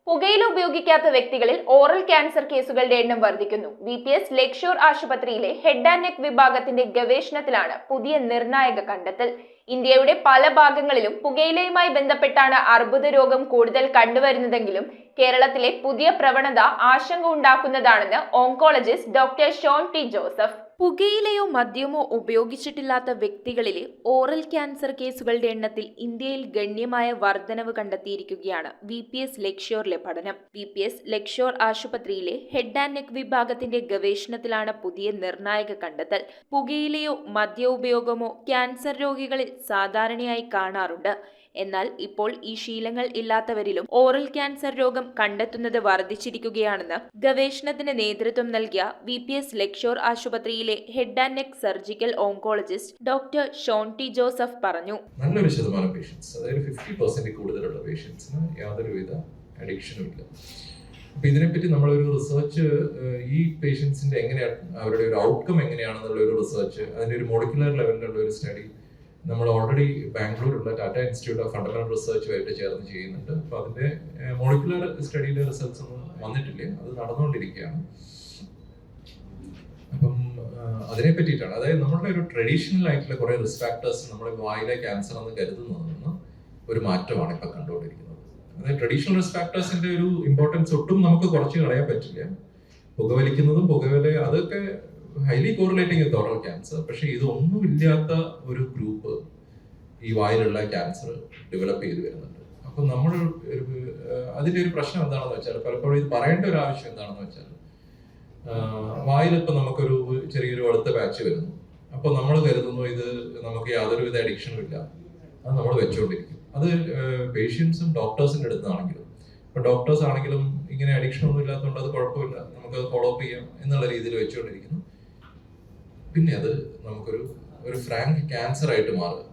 പുകയില ഉപയോഗിക്കാത്ത വ്യക്തികളിൽ ഓറൽ ക്യാൻസർ കേസുകളുടെ എണ്ണം വർദ്ധിക്കുന്നു. VPS ലേക്ഷോർ ആശുപത്രിയിലെ ഹെഡ് ആൻഡ് നെക്ക് വിഭാഗത്തിന്റെ ഗവേഷണത്തിലാണ് പുതിയ നിർണായക കണ്ടെത്തൽ. ഇന്ത്യയുടെ പല ഭാഗങ്ങളിലും പുകയിലയുമായി ബന്ധപ്പെട്ടാണ് അർബുദ രോഗം കൂടുതൽ കണ്ടുവരുന്നതെങ്കിലും കേരളത്തിലെ പുതിയ പ്രവണത ആശങ്ക ഉണ്ടാക്കുന്നതാണെന്ന് oncologist doctor Shone T Joseph. പുകയിലയോ മദ്യമോ ഉപയോഗിച്ചിട്ടില്ലാത്ത വ്യക്തികളിലെ ഓറൽ ക്യാൻസർ കേസുകളുടെ എണ്ണത്തിൽ ഇന്ത്യയിൽ ഗണ്യമായ വർധനവ് കണ്ടെത്തിയിരിക്കുകയാണ് VPS ലേക്ഷോറിലെ പഠനം. VPS ലേക്ഷോർ ആശുപത്രിയിലെ ഹെഡ് ആൻഡ് നെക്ക് വിഭാഗത്തിന്റെ ഗവേഷണത്തിലാണ് പുതിയ നിർണായക കണ്ടെത്തൽ. പുകയിലയോ മദ്യ ഉപയോഗമോ ക്യാൻസർ രോഗികളിൽ സാധാരണയായി കാണാറുണ്ട്. എന്നാൽ ഇപ്പോൾ ഈ ശീലങ്ങൾ ഇല്ലാത്തവരിലും ഓറൽ ക്യാൻസർ രോഗം കണ്ടെത്തുന്നത് വർദ്ധിച്ചിരിക്കുകയാണെന്ന് ഗവേഷണത്തിന് നേതൃത്വം നൽകിയ VPS ലേക്ഷോർ ആശുപത്രിയിലെ head and neck surgical oncologist doctor Shone T Joseph പറഞ്ഞു. നല്ലൊരു ശതമാനം പേഷ്യൻസ്, അതായത് 50% കൂടുതലുള്ള പേഷ്യൻസിന് യാതൊരുവിധ അഡിക്ഷനും ഇല്ല. അപ്പൊ ഇതിനെപ്പറ്റി നമ്മളൊരു റിസർച്ച്, ഈ പേഷ്യൻസിന്റെ എങ്ങനെയാണ് അവരുടെ ഒരു ഔട്ട്കം എങ്ങനെയാണെന്നുള്ള ഒരു റിസർച്ച്, അതിന്റെ ഒരു മോളിക്കുലർ ലെവലിലുള്ള ഒരു സ്റ്റഡി നമ്മൾ ഓൾറെഡി ബാംഗ്ലൂരുള്ള ടാറ്റ ഇൻസ്റ്റിറ്റ്യൂട്ട് ഓഫ് ഫണ്ടമെന്റൽ റിസർച്ചുമായിട്ട് ചേർന്ന് ചെയ്യുന്നുണ്ട്. അപ്പോൾ അതിന്റെ മോളിക്കുലർ സ്റ്റഡിയുടെ റിസൾട്ട്സ് ഒന്നും വന്നിട്ടില്ല, അത് നടന്നുകൊണ്ടിരിക്കുകയാണ്. അപ്പം അതിനെ പറ്റിയിട്ടാണ്, അതായത് നമ്മളുടെ ഒരു ട്രഡീഷണൽ ആയിട്ടുള്ള കുറെ റിസ്ക് ഫാക്ടേഴ്സ് നമ്മുടെ വായിലെ ക്യാൻസർ എന്ന് കരുതുന്നതെന്ന് ഒരു മാറ്റമാണ് ഇപ്പൊ കണ്ടുകൊണ്ടിരിക്കുന്നത്. അതായത് ട്രഡീഷണൽ റിസ്ക് ഫാക്ടേഴ്സിന്റെ ഒരു ഇമ്പോർട്ടൻസ് ഒട്ടും നമുക്ക് കുറച്ച് കളയാൻ പറ്റില്ല. പുകവലിക്കുന്നതും പുകവല അതൊക്കെ ഹൈലി കോറിലേറ്റിംഗ് വിത്ത് ഓറൽ ക്യാൻസർ. പക്ഷെ ഇതൊന്നുമില്ലാത്ത ഒരു ഗ്രൂപ്പ് ഈ വായിലുള്ള ക്യാൻസർ ഡെവലപ്പ് ചെയ്ത് വരുന്നുണ്ട്. അപ്പൊ നമ്മൾ അതിന്റെ ഒരു പ്രശ്നം എന്താണെന്ന് വെച്ചാൽ, പലപ്പോഴും ഇത് പറയേണ്ട ഒരു ആവശ്യം എന്താണെന്ന് വെച്ചാൽ, വായിലിപ്പോ നമുക്കൊരു ചെറിയൊരു അടുത്ത പാച്ച് വരുന്നു. അപ്പൊ നമ്മൾ കരുതുന്നു ഇത് നമുക്ക് യാതൊരുവിധ അഡിക്ഷനും ഇല്ല, അത് നമ്മൾ വെച്ചുകൊണ്ടിരിക്കും. അത് പേഷ്യൻസും ഡോക്ടേഴ്സിന്റെ അടുത്താണെങ്കിലും, ഇപ്പൊ ഡോക്ടേഴ്സ് ആണെങ്കിലും ഇങ്ങനെ അഡിക്ഷൻ ഒന്നും ഇല്ലാത്തതുകൊണ്ട് അത് കുഴപ്പമില്ല, നമുക്കത് ഫോളോ അപ്പ് ചെയ്യാം എന്നുള്ള രീതിയിൽ വെച്ചുകൊണ്ടിരിക്കുന്നു. പിന്നെ അത് നമുക്കൊരു ഫ്രാങ്ക് ക്യാൻസർ ആയിട്ട് മാറുക.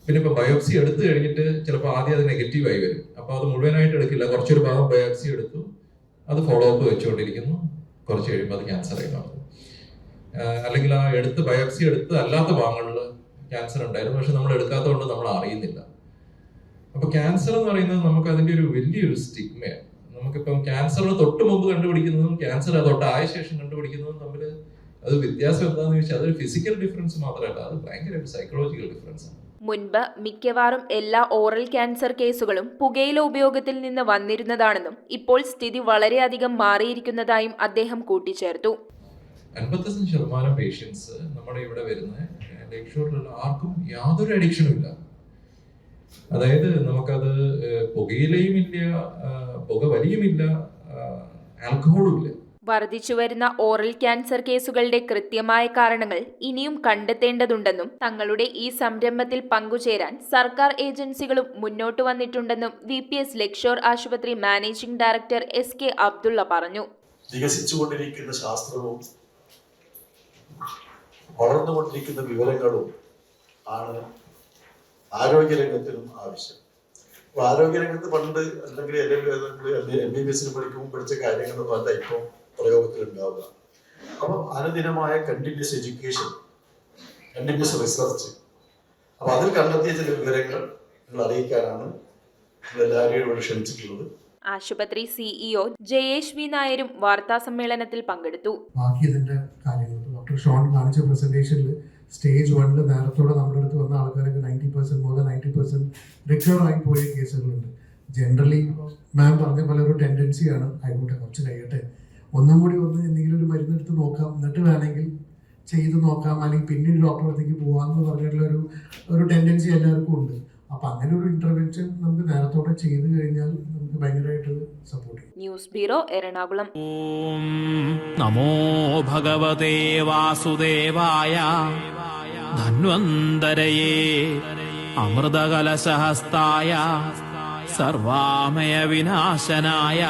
പിന്നെ ഇപ്പൊ ബയോപ്സി എടുത്തു കഴിഞ്ഞിട്ട് ചിലപ്പോൾ ആദ്യം അത് നെഗറ്റീവായി വരും. അപ്പൊ അത് മുഴുവനായിട്ട് എടുക്കില്ല, കുറച്ചൊരു ഭാഗം ബയോപ്സി എടുത്തു, അത് ഫോളോ അപ്പ് വെച്ചുകൊണ്ടിരിക്കുന്നു, കുറച്ച് കഴിയുമ്പോൾ അത് ക്യാൻസർ ആയി മാറും. അല്ലെങ്കിൽ ആ ബയോപ്സി എടുത്ത് അല്ലാത്ത ഭാഗങ്ങളിൽ ക്യാൻസർ ഉണ്ടായിരുന്നു, പക്ഷെ നമ്മൾ എടുക്കാത്തതുകൊണ്ട് നമ്മൾ അറിയുന്നില്ല. അപ്പൊ ക്യാൻസർ എന്ന് പറയുന്നത് നമുക്ക് അതിന്റെ ഒരു വലിയൊരു സ്റ്റിഗ്മയാണ്. നമുക്കിപ്പം ക്യാൻസറിന് തൊട്ട് മുമ്പ് കണ്ടുപിടിക്കുന്നതും ക്യാൻസർ തൊട്ടായ ശേഷം കണ്ടുപിടിക്കുന്നതും തമ്മിൽ അത് വ്യത്യാസം എന്താണെന്ന് ചോദിച്ചാൽ അതൊരു ഫിസിക്കൽ ഡിഫറൻസ് മാത്രമല്ല, അത് ഭയങ്കര ഒരു സൈക്കോളജിക്കൽ ഡിഫറൻസ് ആണ്. മുൻപ് മിക്കവാറും എല്ലാ ഓറൽ ക്യാൻസർ കേസുകളും പുകയില ഉപയോഗത്തിൽ നിന്ന് വന്നിരുന്നതാണെന്നും ഇപ്പോൾ സ്ഥിതി വളരെയധികം മാറിയിരിക്കുന്നതായും അദ്ദേഹം കൂട്ടിച്ചേർത്തു. 55% പേഷ്യൻസ് നമ്മുടെ ഇവിടെ വരുന്ന ലേക്ഷോറിലുള്ള ആർക്കും യാതൊരു അഡിക്ഷനും ഇല്ല. അതായത് നമുക്കത് പുകയിലയും ഇല്ല, പുകവലിയുമില്ല, ആൽക്കഹോളും ഇല്ല. വർദ്ധിച്ചുവരുന്ന ഓറൽ ക്യാൻസർ കേസുകളുടെ കൃത്യമായ കാരണങ്ങൾ ഇനിയും കണ്ടെത്തേണ്ടതുണ്ടെന്നും തങ്ങളുടെ ഈ സംരംഭത്തിൽ പങ്കുചേരാൻ സർക്കാർ ഏജൻസികളും മുന്നോട്ട് വന്നിട്ടുണ്ടെന്നും VPS ലേക്ഷോർ ആശുപത്രി മാനേജിംഗ് ഡയറക്ടർ SK അബ്ദുള്ള പറഞ്ഞു. വികസിച്ചുകൊണ്ടിരിക്കുന്ന ശാസ്ത്രവും വളർന്നുകൊണ്ടിരിക്കുന്ന വിവരങ്ങളും ആണ് ആരോഗ്യരംഗത്തിനും ആവശ്യം. അപ്പൊ ആരോഗ്യരംഗത്ത് പണ്ട് അല്ലെങ്കിൽ MBBS പഠിക്കുമ്പോൾ പഠിച്ച കാര്യങ്ങളൊന്നും അല്ല ഇപ്പോൾ പ്രയോഗത്തിലുണ്ടാവുക. അപ്പം അനുദിനമായ കണ്ടിന്യൂസ് എഡ്യൂക്കേഷൻ, കണ്ടിന്യൂസ് റിസർച്ച്, അപ്പൊ അതിൽ കണ്ടെത്തിയ ചില വിവരങ്ങൾ നിങ്ങൾ അറിയിക്കാനാണ് എല്ലാവരെയും ഇവിടെ ക്ഷണിച്ചിട്ടുള്ളത്. ആശുപത്രി CEO JHV നായരും വാർത്താ സമ്മേളനത്തിൽ പങ്കെടുത്തു. ബാക്കി ഇതിന്റെ കാര്യങ്ങൾ ഡോക്ടർ ഷോൺ കാണിച്ച പ്രസന്റേഷനിൽ സ്റ്റേജ് 1 നേരത്തോടെ നമ്മുടെ അടുത്ത് വന്ന ആൾക്കാരൊക്കെ 90% more than 90% റിക്കവർ ആയി പോയ കേസുകളുണ്ട്. ജനറലി മാം പറഞ്ഞ പോലെ ഒരു ടെൻഡൻസിയാണ്, ആയിക്കോട്ടെ കുറച്ച് കഴിയട്ടെ, ഒന്നും കൂടി എന്തെങ്കിലും ഒരു മരുന്നെടുത്ത് നോക്കാം, എന്നിട്ട് വേണമെങ്കിൽ ചെയ്ത് നോക്കാം, അല്ലെങ്കിൽ പിന്നീട് ഡോക്ടറെ അടുത്തേക്ക് പോകാമെന്ന് പറഞ്ഞിട്ടുള്ള ഒരു ടെൻഡൻസി എല്ലാവർക്കും ഉണ്ട്. അപ്പൊ അങ്ങനെ ഒരു ഇന്റർവെൻഷൻ നമുക്ക് നേരത്തോടെ ചെയ്തു കഴിഞ്ഞാൽ നമുക്ക് ഭയങ്കരമായിട്ട് സപ്പോർട്ട് ചെയ്യും. News bureau, Ernakulam. നമോ ഭഗവതേ വാസുദേവായ ധന്വന്തരയേ അമൃതകലശഹസ്തായ സർവാമയ വിനാശനായ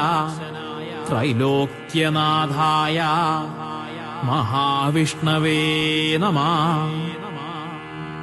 ത്രൈലോക്യനാഥായ മഹാവിഷ്ണവേ നമഃ.